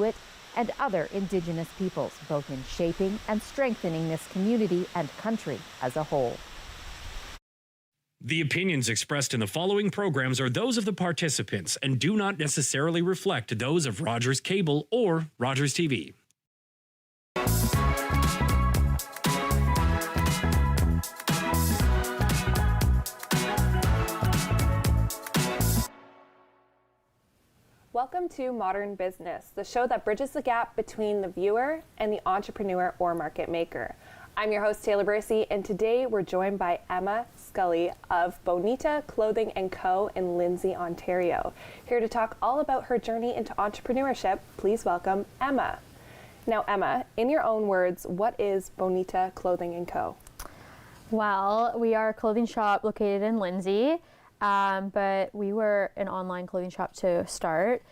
Inuit, and other Indigenous peoples, both in shaping and strengthening this community and country as a whole. The opinions expressed in the following programs are those of the participants and do not necessarily reflect those of Rogers Cable or Rogers TV. Welcome to Modern Business, the show that bridges the gap between the viewer and the entrepreneur or market maker. I'm your host, Taylor Bursey, and today we're joined by Emma Scully of Bonita Clothing Co. in Lindsay, Ontario. Here to talk all about her journey into entrepreneurship, please welcome Emma. Now, Emma, in your own words, what is Bonita Clothing Co.? Well, we are a clothing shop located in Lindsay. But we were an online clothing shop to start.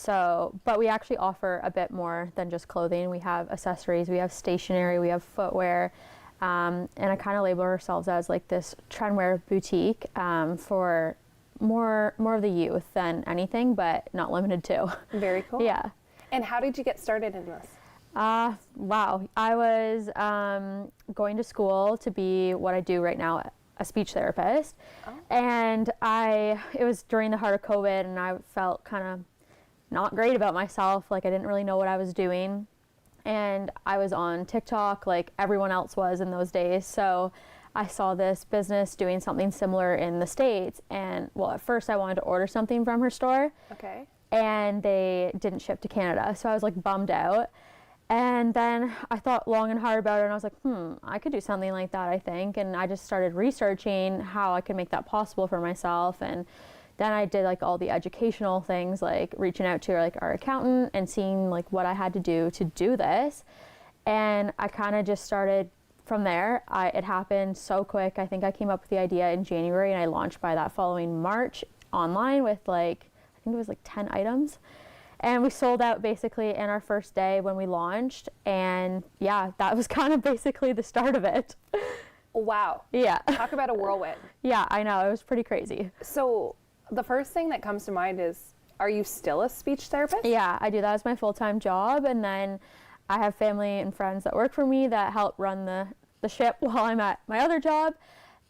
But we actually offer a bit more than just clothing. We have accessories, we have stationery, we have footwear, and I kind of label ourselves as like this trendwear boutique for more of the youth than anything, but not limited to. Very cool. Yeah. And how did you get started in this? Wow. I was going to school to be what I do right now, a speech therapist. Oh. And it was during the heart of COVID, and I felt kind of not great about myself. Like I didn't really know what I was doing. And I was on TikTok like everyone else was in those days. So I saw this business doing something similar in the States. And well, at first I wanted to order something from her store. Okay. And they didn't ship to Canada. So I was like bummed out. And then I thought long and hard about it, and I was like, I could do something like that, I think. And I just started researching how I could make that possible for myself. And then I did like all the educational things, like reaching out to like our accountant and seeing like what I had to do this. And I kind of just started from there. It happened so quick. I think I came up with the idea in January, and I launched by that following March online with I think it was like 10 items. And we sold out basically in our first day when we launched. And yeah, that was kind of basically the start of it. Wow. Yeah. Talk about a whirlwind. Yeah, I know. It was pretty crazy. So the first thing that comes to mind is, are you still a speech therapist? Yeah, I do that as my full-time job. And then I have family and friends that work for me that help run the ship while I'm at my other job.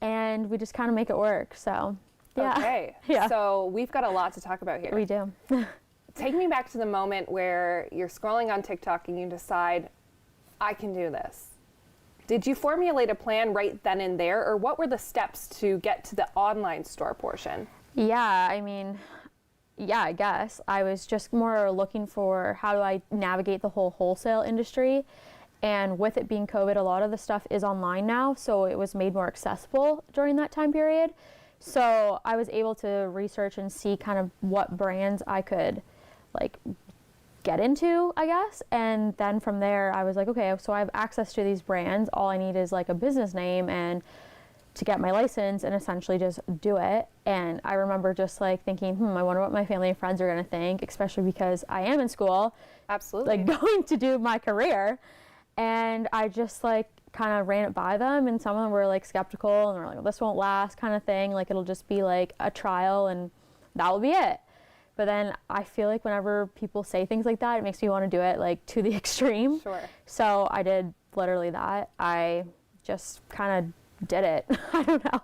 And we just kind of make it work. So yeah. Okay. Yeah. So we've got a lot to talk about here. We do. Take me back to the moment where you're scrolling on TikTok and you decide, I can do this. Did you formulate a plan right then and there, or what were the steps to get to the online store portion? Yeah, I guess. I was just more looking for how do I navigate the whole wholesale industry. And with it being COVID, a lot of the stuff is online now, so it was made more accessible during that time period. So I was able to research and see kind of what brands I could get into, I guess. And then from there I was like, okay, so I have access to these brands. All I need is like a business name and to get my license and essentially just do it. And I remember just like thinking, I wonder what my family and friends are going to think, especially because I am in school. Absolutely. Like going to do my career. And I just like kind of ran it by them, and some of them were like skeptical and were like, well, this won't last kind of thing. Like it'll just be like a trial and that will be it. But then I feel like whenever people say things like that, it makes me want to do it like to the extreme. Sure. So I did literally that. I just kind of did it. I don't know.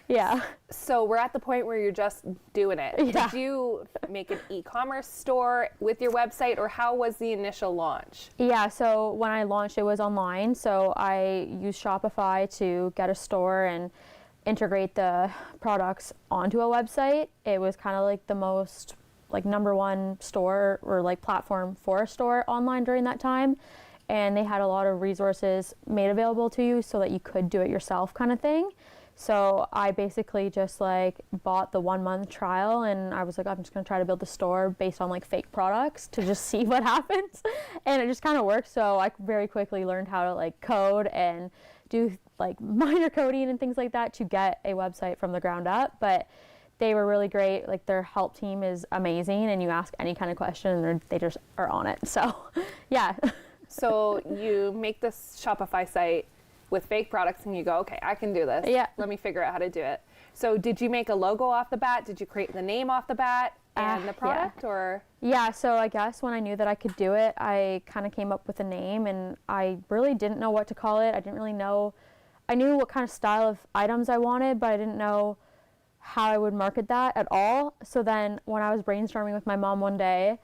Yeah. So we're at the point where you're just doing it. Yeah. Did you make an e-commerce store with your website, or how was the initial launch? Yeah, so when I launched, it was online. So I used Shopify to get a store and integrate the products onto a website. It was kind of like the most number one store or like platform for a store online during that time. And they had a lot of resources made available to you so that you could do it yourself kind of thing. So I basically just bought the 1 month trial, and I was like, I'm just gonna try to build the store based on fake products to just see what happens. And it just kind of worked. So I very quickly learned how to code and do minor coding and things like that to get a website from the ground up. But they were really great. Their help team is amazing, and you ask any kind of question and they just are on it. So yeah. So you make this Shopify site with fake products and you go, okay, I can do this. Yeah. Let me figure out how to do it. So did you make a logo off the bat? Did you create the name off the bat? and the product, or? Yeah, so I guess when I knew that I could do it, I kind of came up with a name, and I really didn't know what to call it. I didn't really know. I knew what kind of style of items I wanted, but I didn't know how I would market that at all. So then when I was brainstorming with my mom one day,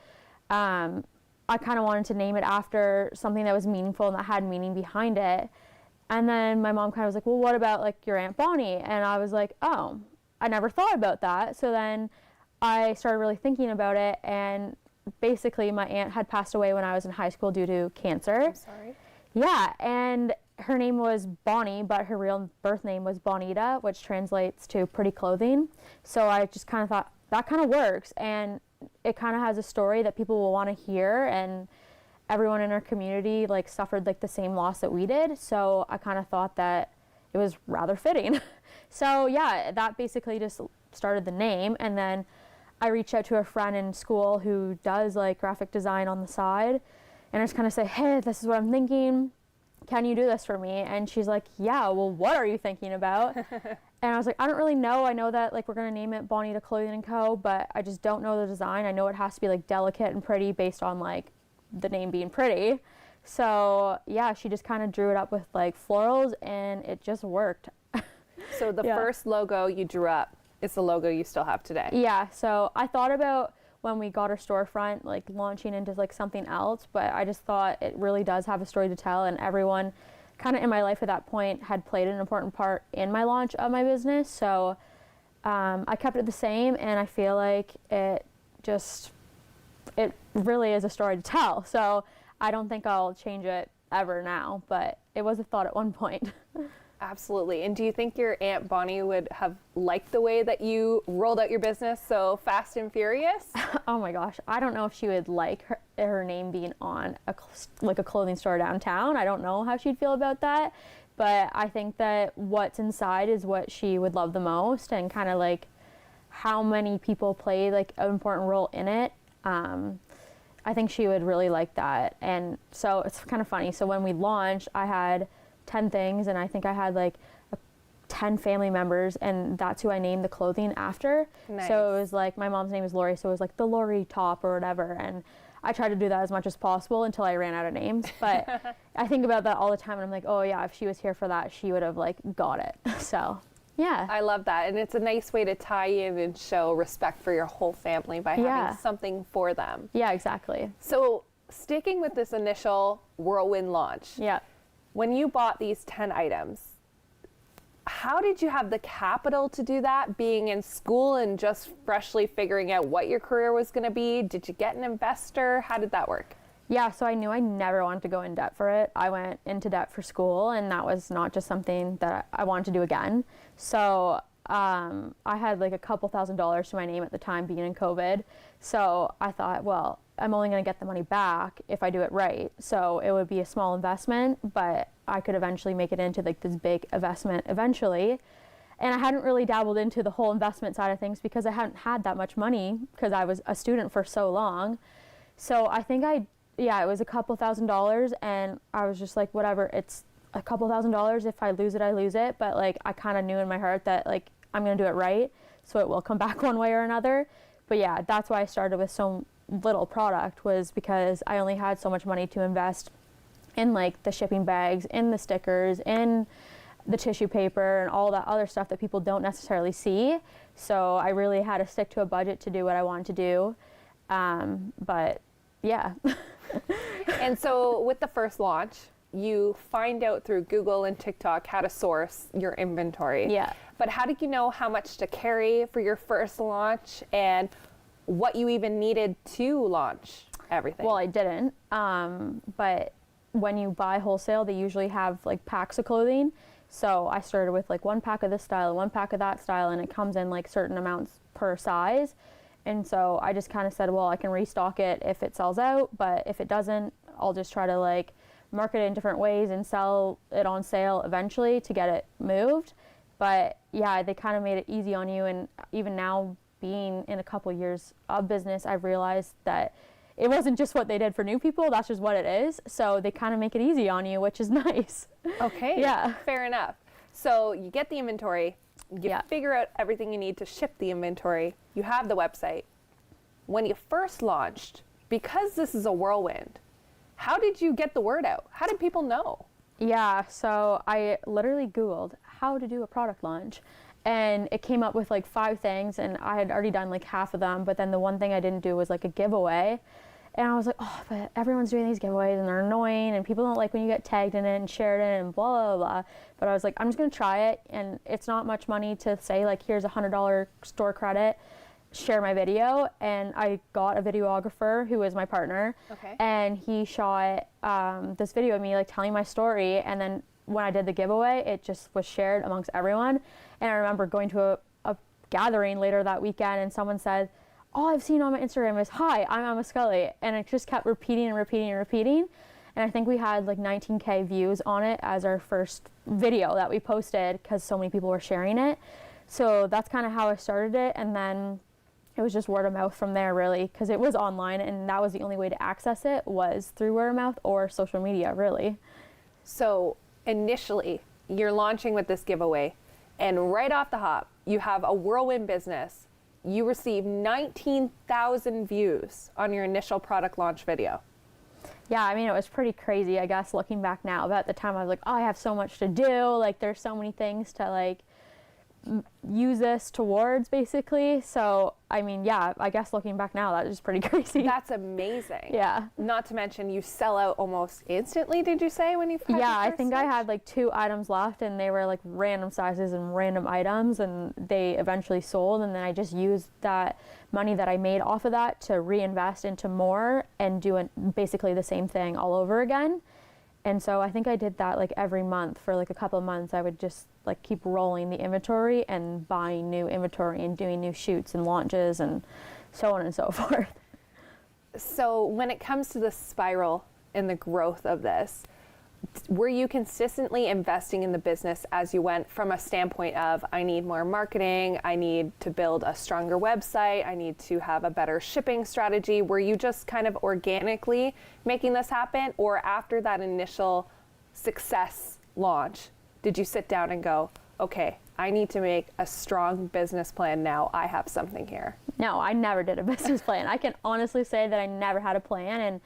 I kind of wanted to name it after something that was meaningful and that had meaning behind it. And then my mom kind of was like, well, what about like your Aunt Bonnie? And I was like, oh, I never thought about that. So then I started really thinking about it, and basically my aunt had passed away when I was in high school due to cancer. I'm sorry. Yeah, and her name was Bonnie, but her real birth name was Bonita, which translates to pretty clothing. So I just kind of thought that kind of works, and it kind of has a story that people will want to hear, and everyone in our community like suffered like the same loss that we did. So I kind of thought that it was rather fitting. So yeah, that basically just started the name, and then I reached out to a friend in school who does like graphic design on the side, and I just kind of say, hey, this is what I'm thinking. Can you do this for me? And she's like, yeah, well, what are you thinking about? And I was like, I don't really know. I know that like we're going to name it Bonita Clothing Co, but I just don't know the design. I know it has to be like delicate and pretty based on like the name being pretty. So yeah, she just kind of drew it up with like florals, and it just worked. So the first logo you drew up is the logo you still have today. Yeah, so I thought about when we got our storefront, like launching into like something else, but I just thought it really does have a story to tell, and everyone kind of in my life at that point had played an important part in my launch of my business. So I kept it the same, and I feel like it really is a story to tell. So I don't think I'll change it ever now, but it was a thought at one point. Absolutely. And do you think your Aunt Bonnie would have liked the way that you rolled out your business so fast and furious? Oh my gosh, I don't know if she would like her name being on a clothing store downtown. I don't know how she'd feel about that, but I think that what's inside is what she would love the most, and kind of like how many people play like an important role in it. I think she would really like that. And so it's kind of funny. So when we launched, I had 10 things, and I think I had like 10 family members, and that's who I named the clothing after. Nice. So it was like, my mom's name is Lori, so it was like the Lori top or whatever, and I tried to do that as much as possible until I ran out of names. But I think about that all the time, and I'm like, oh yeah, if she was here for that, she would have like got it. So yeah. I love that, and it's a nice way to tie in and show respect for your whole family by having something for them. Yeah, exactly. So sticking with this initial whirlwind launch, Yeah. when you bought these 10 items, how did you have the capital to do that, being in school and just freshly figuring out what your career was going to be? Did you get an investor? How did that work? Yeah, so I knew I never wanted to go in debt for it. I went into debt for school, and that was not just something that I wanted to do again. So I had like a couple $1,000s to my name at the time, being in COVID. So I thought, well, I'm only going to get the money back if I do it right. So it would be a small investment, but I could eventually make it into like this big investment eventually. And I hadn't really dabbled into the whole investment side of things because I hadn't had that much money because I was a student for so long. So I think it was a couple $1,000s, and I was just like, whatever, it's a couple $1,000. If I lose it, I lose it. But like, I kind of knew in my heart that like, I'm going to do it right. So it will come back one way or another. But yeah, that's why I started with so little product, was because I only had so much money to invest in like the shipping bags, in the stickers, in the tissue paper, and all that other stuff that people don't necessarily see. So I really had to stick to a budget to do what I wanted to do. But yeah. And so with the first launch, you find out through Google and TikTok how to source your inventory. Yeah. But how did you know how much to carry for your first launch, and what you even needed to launch everything? Well, I didn't. But when you buy wholesale, they usually have like packs of clothing. So I started with like 1 pack of this style, 1 pack of that style, and it comes in like certain amounts per size. And so I just kind of said, well, I can restock it if it sells out, but if it doesn't, I'll just try to like market it in different ways and sell it on sale eventually to get it moved. But yeah, they kind of made it easy on you. And even now, being in a couple years of business, I've realized that it wasn't just what they did for new people, that's just what it is. So they kind of make it easy on you, which is nice. Okay. Yeah. Fair enough. So you get the inventory, you figure out everything you need to ship the inventory, you have the website. when you first launched, because this is a whirlwind, how did you get the word out? How did people know? Yeah, so I literally Googled how to do a product launch, and it came up with like 5 things, and I had already done like half of them, but then the one thing I didn't do was like a giveaway. And I was like, oh, but everyone's doing these giveaways and they're annoying and people don't like when you get tagged in it and shared in it and blah, blah, blah. But I was like, I'm just gonna try it, and it's not much money to say like, here's $100 store credit, share my video. And I got a videographer who is my partner, and he shot this video of me like telling my story, and then when I did the giveaway, it just was shared amongst everyone. And I remember going to a gathering later that weekend, and someone said, all I've seen on my Instagram is, hi, I'm Emma Scully. And it just kept repeating and repeating and repeating. And I think we had like 19K views on it as our first video that we posted because so many people were sharing it. So that's kind of how I started it. And then it was just word of mouth from there, really, because it was online, and that was the only way to access it, was through word of mouth or social media, really. So initially, you're launching with this giveaway, and right off the hop, you have a whirlwind business. You received 19,000 views on your initial product launch video. Yeah, I mean, it was pretty crazy, I guess, looking back now. But at the time, I was like, oh, I have so much to do. Like, there's so many things to, like, use this towards, basically. So, I mean, yeah, I guess looking back now, that is pretty crazy. That's amazing. Yeah. Not to mention, you sell out almost instantly, did you say, when you had Yeah, your I first think I launch? had like 2 items left, and they were like random sizes and random items, and they eventually sold. And then I just used that money that I made off of that to reinvest into more and do basically the same thing all over again. And so I think I did that like every month for like a couple of months. I would just like keep rolling the inventory and buying new inventory and doing new shoots and launches and so on and so forth. So when it comes to the spiral and the growth of this, were you consistently investing in the business as you went, from a standpoint of, I need more marketing, I need to build a stronger website, I need to have a better shipping strategy? Were you just kind of organically making this happen? Or after that initial success launch, did you sit down and go, okay, I need to make a strong business plan now, I have something here? No, I never did a business plan. I can honestly say that I never had a plan. And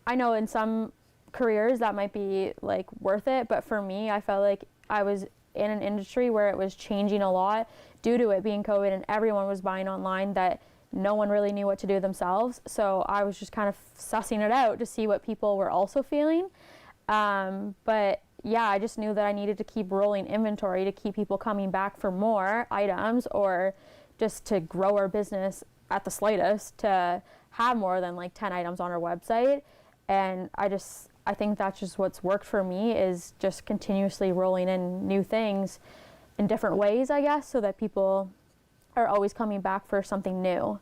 I know in some careers that might be like worth it, but for me, I felt like I was in an industry where it was changing a lot due to it being COVID, and everyone was buying online, that no one really knew what to do themselves. So I was just kind of sussing it out to see what people were also feeling. But yeah, I just knew that I needed to keep rolling inventory to keep people coming back for more items, or just to grow our business at the slightest, to have more than like 10 items on our website. And I think that's just what's worked for me, is just continuously rolling in new things in different ways, I guess, so that people are always coming back for something new.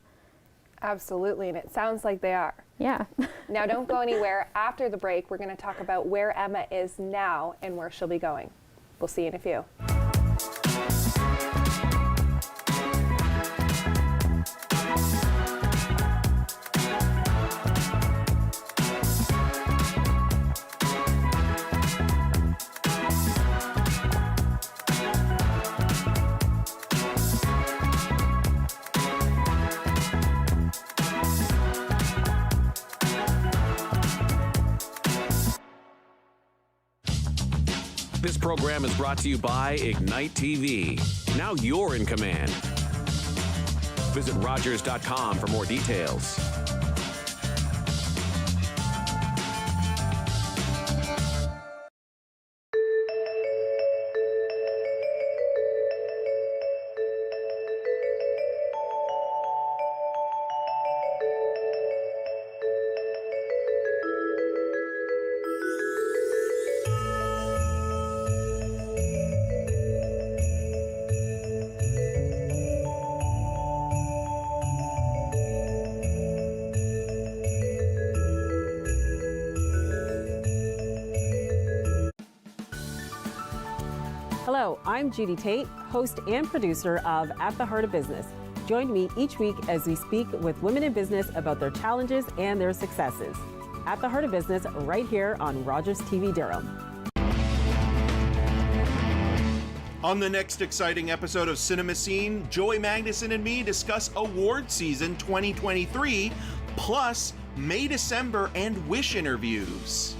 Absolutely, and it sounds like they are. Yeah. Now don't go anywhere. After the break, we're going to talk about where Emma is now and where she'll be going. We'll see you in a few. This program is brought to you by Ignite TV. Now you're in command. Visit Rogers.com for more details. Hello, I'm Judy Tate, host and producer of At the Heart of Business. Join me each week as we speak with women in business about their challenges and their successes. At the Heart of Business, right here on Rogers TV Durham. On the next exciting episode of Cinema Scene, Joy Magnuson and me discuss award season 2023, plus May, December, and Wish interviews.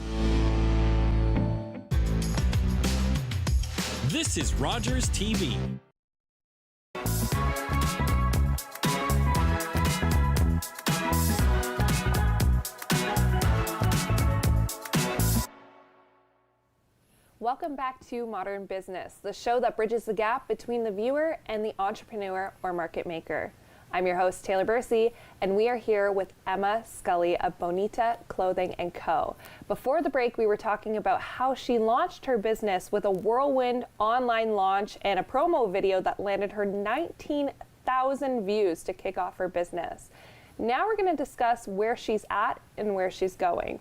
This is Rogers TV. Welcome back to Modern Business, the show that bridges the gap between the viewer and the entrepreneur or market maker. I'm your host, Taylor Bursey, and we are here with Emma Scully of Bonita Clothing Co. Before the break, we were talking about how she launched her business with a whirlwind online launch and a promo video that landed her 19,000 views to kick off her business. Now we're going to discuss where she's at and where she's going.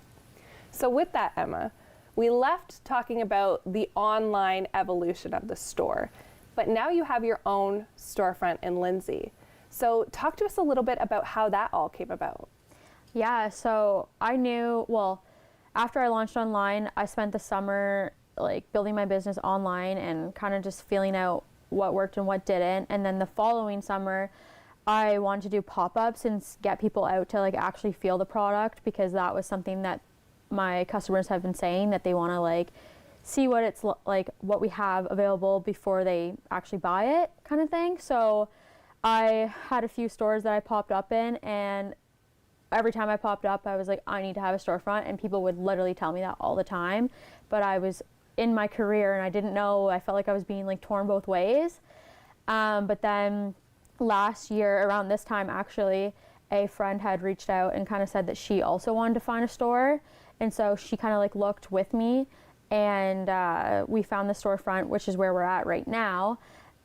So with that, Emma, we left talking about the online evolution of the store, but now you have your own storefront in Lindsay. So talk to us a little bit about how that all came about. Yeah, so I knew, well, after I launched online, I spent the summer like building my business online and kind of just feeling out what worked and what didn't. And then the following summer, I wanted to do pop-ups and get people out to like actually feel the product, because that was something that my customers have been saying, that they want to like see what it's like, what we have available before they actually buy it, kind of thing. So I had a few stores that I popped up in, and every time I popped up, I was like, I need to have a storefront, and people would literally tell me that all the time. But I was in my career and I didn't know, I felt like I was being like torn both ways. But then last year around this time, actually, a friend had reached out and kind of said that she also wanted to find a store. And so she kind of like looked with me, and we found the storefront, which is where we're at right now.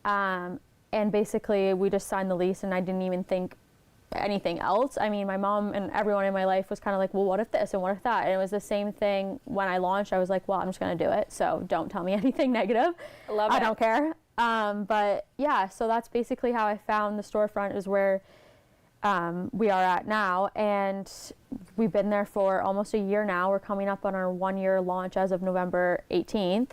And basically we just signed the lease, and I didn't even think anything else. I mean, my mom and everyone in my life was kind of like, well, what if this and what if that? And it was the same thing when I launched. I was like, well, I'm just going to do it. So don't tell me anything negative. I don't care. But yeah, so that's basically how I found the storefront, is where we are at now. And we've been there for almost a year now. We're coming up on our 1-year launch as of November 18th.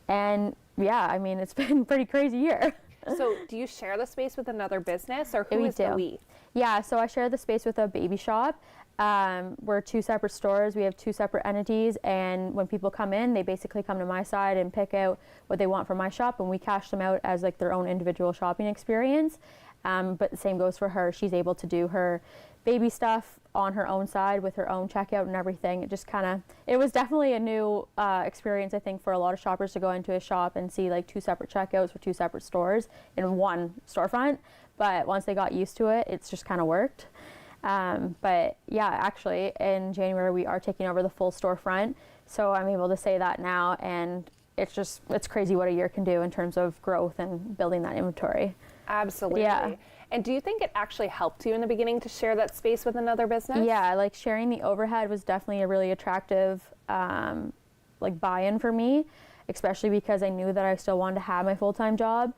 And yeah, I mean, it's been a pretty crazy year. So do you share the space with another business, or who is the we? Yeah, so I share the space with a baby shop. We're 2 separate stores. We have 2 separate entities, and when people come in, they basically come to my side and pick out what they want from my shop, and we cash them out as like their own individual shopping experience. But the same goes for her. She's able to do her baby stuff on her own side with her own checkout and everything. It just kind of, it was definitely a new experience, I think, for a lot of shoppers to go into a shop and see like 2 separate checkouts for 2 separate stores in one storefront. But once they got used to it, it's just kind of worked. But yeah, actually in January, we are taking over the full storefront. So I'm able to say that now, and it's crazy what a year can do in terms of growth and building that inventory. Absolutely. Yeah. And do you think it actually helped you in the beginning to share that space with another business? Yeah, like sharing the overhead was definitely a really attractive like buy-in for me, especially because I knew that I still wanted to have my full-time job,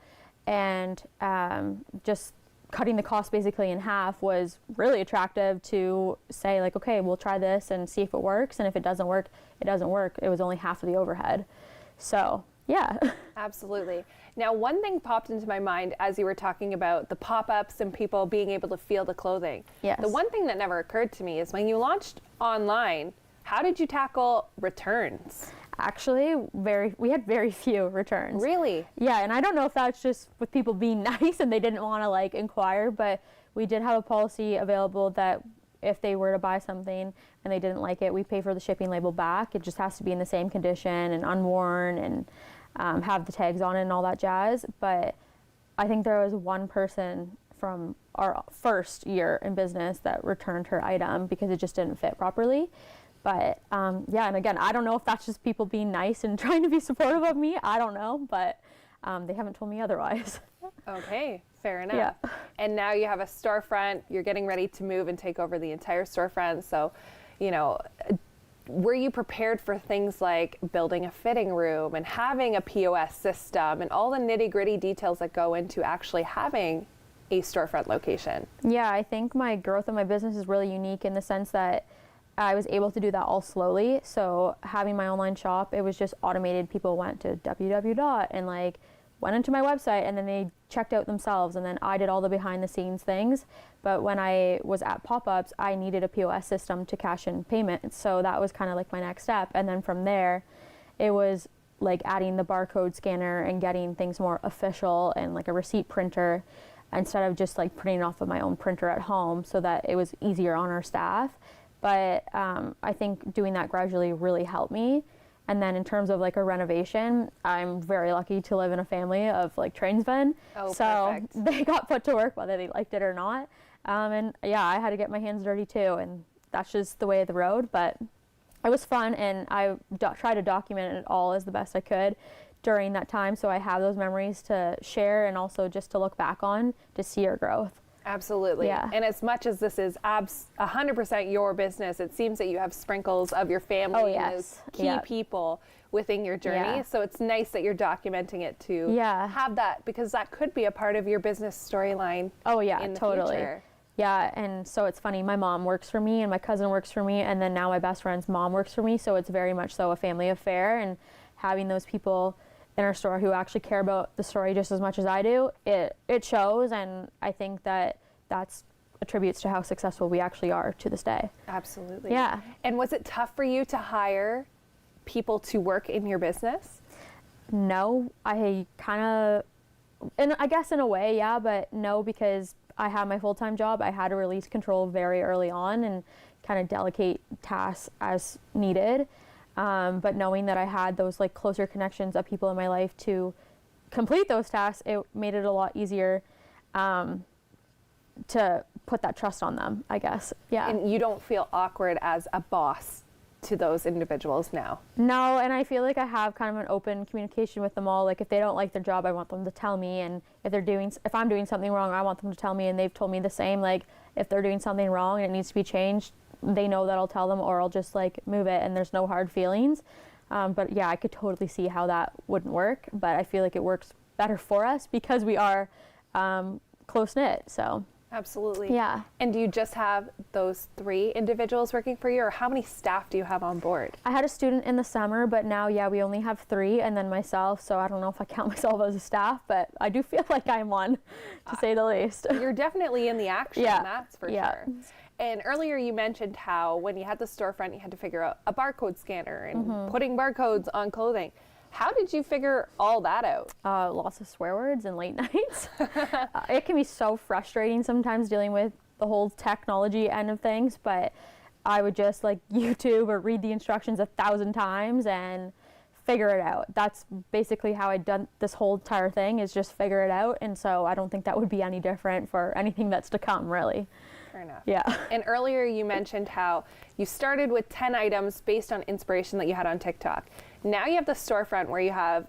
and just cutting the cost basically in half was really attractive to say like, okay, we'll try this and see if it works, and if it doesn't work, it doesn't work. It was only half of the overhead. So yeah. Absolutely. Now, one thing popped into my mind as you were talking about the pop-ups and people being able to feel the clothing. Yes. The one thing that never occurred to me is when you launched online, how did you tackle returns? Actually, we had very few returns. Really? Yeah, and I don't know if that's just with people being nice and they didn't want to like inquire, but we did have a policy available that if they were to buy something and they didn't like it, we pay for the shipping label back. It just has to be in the same condition and unworn and have the tags on it and all that jazz. But I think there was one person from our first year in business that returned her item because it just didn't fit properly. But yeah, and again, I don't know if that's just people being nice and trying to be supportive of me. I don't know, but they haven't told me otherwise. Okay, fair enough. Yeah. And now you have a storefront, you're getting ready to move and take over the entire storefront. So, you know, were you prepared for things like building a fitting room and having a POS system and all the nitty-gritty details that go into actually having a storefront location? Yeah, I think my growth of my business is really unique in the sense that I was able to do that all slowly. So having my online shop, it was just automated. People went to www. and like went into my website and then they checked out themselves, and then I did all the behind the scenes things. But when I was at pop-ups, I needed a POS system to cash in payments. So that was kind of like my next step. And then from there, it was like adding the barcode scanner and getting things more official and like a receipt printer instead of just like printing off of my own printer at home, so that it was easier on our staff. But I think doing that gradually really helped me. And then in terms of like a renovation, I'm very lucky to live in a family of like tradesmen. Oh, so perfect. they got put to work whether they liked it or not. And yeah, I had to get my hands dirty too, and that's just the way of the road. But it was fun, and I tried to document it all as the best I could during that time, so I have those memories to share and also just to look back on to see our growth. Absolutely. Yeah. And as much as this is 100% your business, it seems that you have sprinkles of your family Oh, and yes. those key Yeah. people within your journey. Yeah. So it's nice that you're documenting it to Yeah. have that, because that could be a part of your business storyline. Oh yeah, in the totally. future. Yeah, and so it's funny, my mom works for me and my cousin works for me, and then now my best friend's mom works for me, so it's very much so a family affair. And having those people in our store who actually care about the story just as much as I do, it shows, and I think that's attributes to how successful we actually are to this day. Absolutely. Yeah. And was it tough for you to hire people to work in your business? No, I kind of, and I guess in a way, yeah, but no, because I have my full-time job. I had to release control very early on and kind of delegate tasks as needed. But knowing that I had those like closer connections of people in my life to complete those tasks, it made it a lot easier to put that trust on them, I guess. Yeah. And you don't feel awkward as a boss to those individuals now? No, and I feel like I have kind of an open communication with them all. Like if they don't like their job, I want them to tell me, and if I'm doing something wrong, I want them to tell me, and they've told me the same. Like if they're doing something wrong and it needs to be changed, they know that I'll tell them, or I'll just like move it, and there's no hard feelings. But yeah, I could totally see how that wouldn't work, but I feel like it works better for us because we are close knit. So Absolutely. yeah. And do you just have those 3 individuals working for you, or how many staff do you have on board? I had a student in the summer, but now, yeah, we only have 3, and then myself, so I don't know if I count myself as a staff, but I do feel like I'm one, to say the least. You're definitely in the action, Yeah. that's for Yeah. sure. And earlier you mentioned how when you had the storefront, you had to figure out a barcode scanner and Mm-hmm. putting barcodes on clothing. How did you figure all that out? Lots of swear words and late nights. It can be so frustrating sometimes dealing with the whole technology end of things, but I would just like YouTube or read the instructions 1,000 times and figure it out. That's basically how I'd done this whole entire thing, is just figure it out. And so I don't think that would be any different for anything that's to come, really. Fair enough. Yeah. And earlier you mentioned how you started with 10 items based on inspiration that you had on TikTok. Now you have the storefront where you have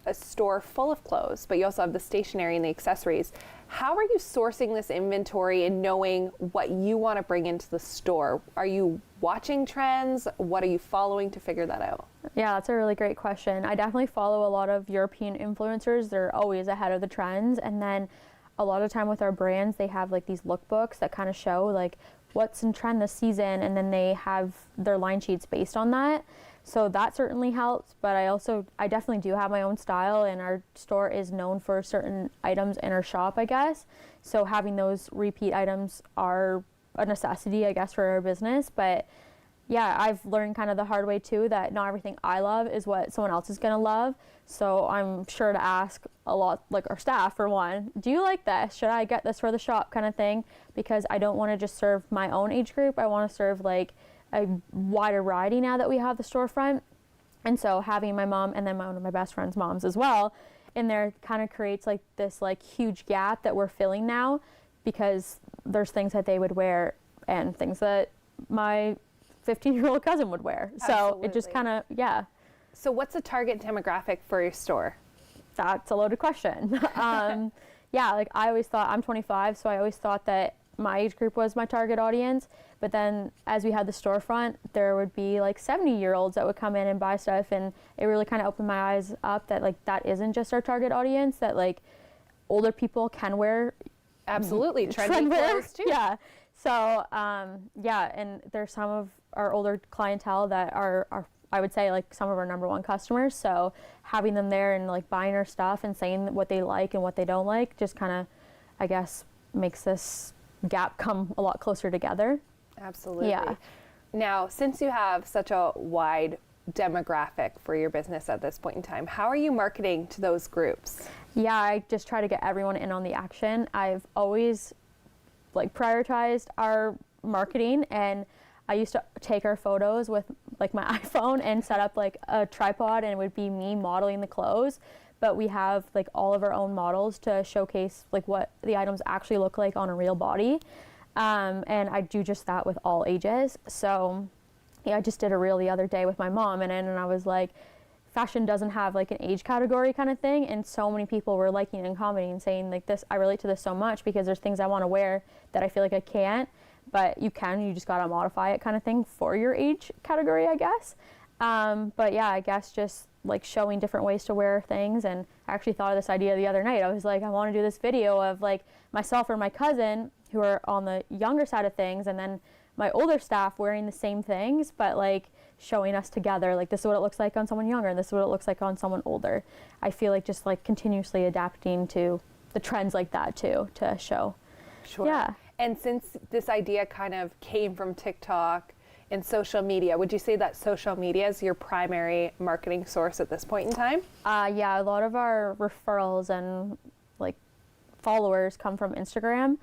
a store full of clothes, but you also have the stationery and the accessories. How are you sourcing this inventory and knowing what you want to bring into the store? Are you watching trends? What are you following to figure that out? Yeah, that's a really great question. I definitely follow a lot of European influencers. They're always ahead of the trends. And then a lot of time with our brands, they have like these lookbooks that kind of show like what's in trend this season, and then they have their line sheets based on that. So that certainly helps, but I definitely do have my own style, and our store is known for certain items in our shop, I guess. So having those repeat items are a necessity, I guess, for our business. But yeah, I've learned kind of the hard way too that not everything I love is what someone else is going to love. So I'm sure to ask a lot, like our staff for one, do you like this? Should I get this for the shop, kind of thing? Because I don't want to just serve my own age group. I want to serve like a wider variety now that we have the storefront. And so having my mom and then one of my best friend's moms as well in there kind of creates like this like huge gap that we're filling now, because there's things that they would wear and things that my 15-year-old cousin would wear. So it just Absolutely. kind of, yeah. So what's the target demographic for your store? That's a loaded question. Yeah, like I always thought, I'm 25, so I always thought that my age group was my target audience. But then as we had the storefront, there would be like 70-year-olds that would come in and buy stuff, and it really kind of opened my eyes up that like that isn't just our target audience, that like older people can wear Absolutely, trendy trend wear. clothes too. Yeah. So yeah, and there's some of our older clientele that are I would say like some of our number one customers. So having them there and like buying our stuff and saying what they like and what they don't like just kind of, I guess, makes this gap come a lot closer together. Absolutely. Yeah. Now, since you have such a wide demographic for your business at this point in time, how are you marketing to those groups? Yeah, I just try to get everyone in on the action. I've always like prioritized our marketing, and I used to take our photos with like my iPhone and set up like a tripod, and it would be me modeling the clothes. But we have like all of our own models to showcase like what the items actually look like on a real body. And I do just that with all ages. So yeah, I just did a reel the other day with my mom, and I was like, fashion doesn't have like an age category kind of thing. And so many people were liking and commenting and saying like this, I relate to this so much because there's things I want to wear that I feel like I can't, but you just got to modify it kind of thing for your age category, I guess. But yeah, I guess just like showing different ways to wear things. And I actually thought of this idea the other night. I was like, I want to do this video of like myself or my cousin who are on the younger side of things, and then my older staff wearing the same things, but like showing us together, like this is what it looks like on someone younger and this is what it looks like on someone older. I feel like just like continuously adapting to the trends like that too, to show. Sure. Yeah. And since this idea kind of came from TikTok and social media, would you say that social media is your primary marketing source at this point in time? Yeah, a lot of our referrals and like followers come from Instagram,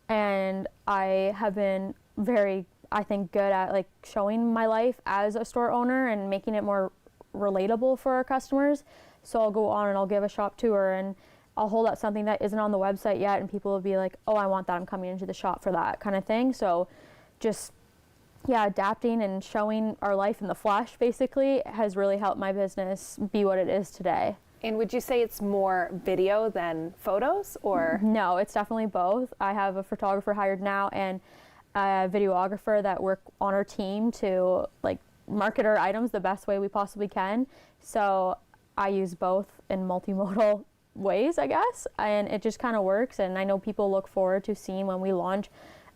and I have been very, I think, good at like showing my life as a store owner and making it more relatable for our customers. So I'll go on and I'll give a shop tour, and I'll hold up something that isn't on the website yet, and people will be like, oh, I want that, I'm coming into the shop for that kind of thing. So just, yeah, adapting and showing our life in the flesh basically has really helped my business be what it is today. And would you say it's more video than photos, or? No, it's definitely both. I have a photographer hired now and a videographer that work on our team to like market our items the best way we possibly can. So I use both in multimodal ways, I guess, and it just kind of works. And I know people look forward to seeing when we launch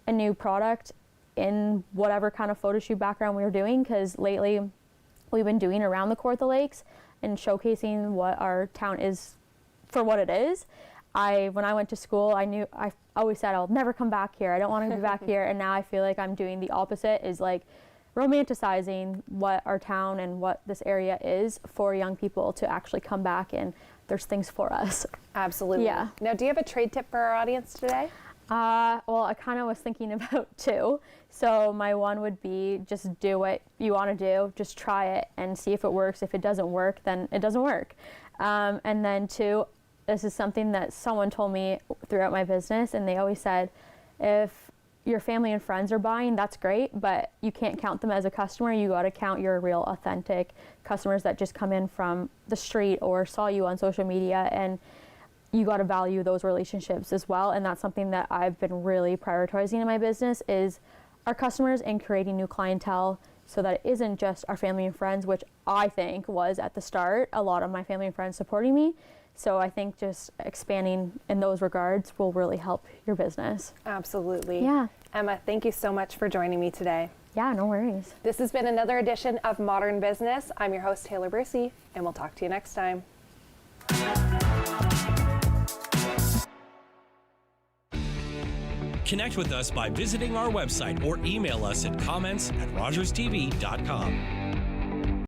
a new product in whatever kind of photo shoot background we were doing, because lately we've been doing around the Kawartha Lakes and showcasing what our town is for what it is. When I went to school, I always said I'll never come back here. I don't want to be back here. And now I feel like I'm doing the opposite, is like romanticizing what our town and what this area is for young people to actually come back, and there's things for us. Absolutely. Yeah. Now, do you have a trade tip for our audience today? Well, I kind of was thinking about two. So my one would be just do what you want to do. Just try it and see if it works. If it doesn't work, then it doesn't work. And then two, this is something that someone told me throughout my business, and they always said, if your family and friends are buying, that's great, but you can't count them as a customer. You got to count your real authentic customers that just come in from the street or saw you on social media, and you got to value those relationships as well. And that's something that I've been really prioritizing in my business, is our customers and creating new clientele, so that it isn't just our family and friends, which I think was at the start a lot of my family and friends supporting me. So I think just expanding in those regards will really help your business. Absolutely. Yeah. Emma, thank you so much for joining me today. Yeah, no worries. This has been another edition of Modern Business. I'm your host, Taylor Bursey, and we'll talk to you next time. Connect with us by visiting our website or email us at comments@rogerstv.com.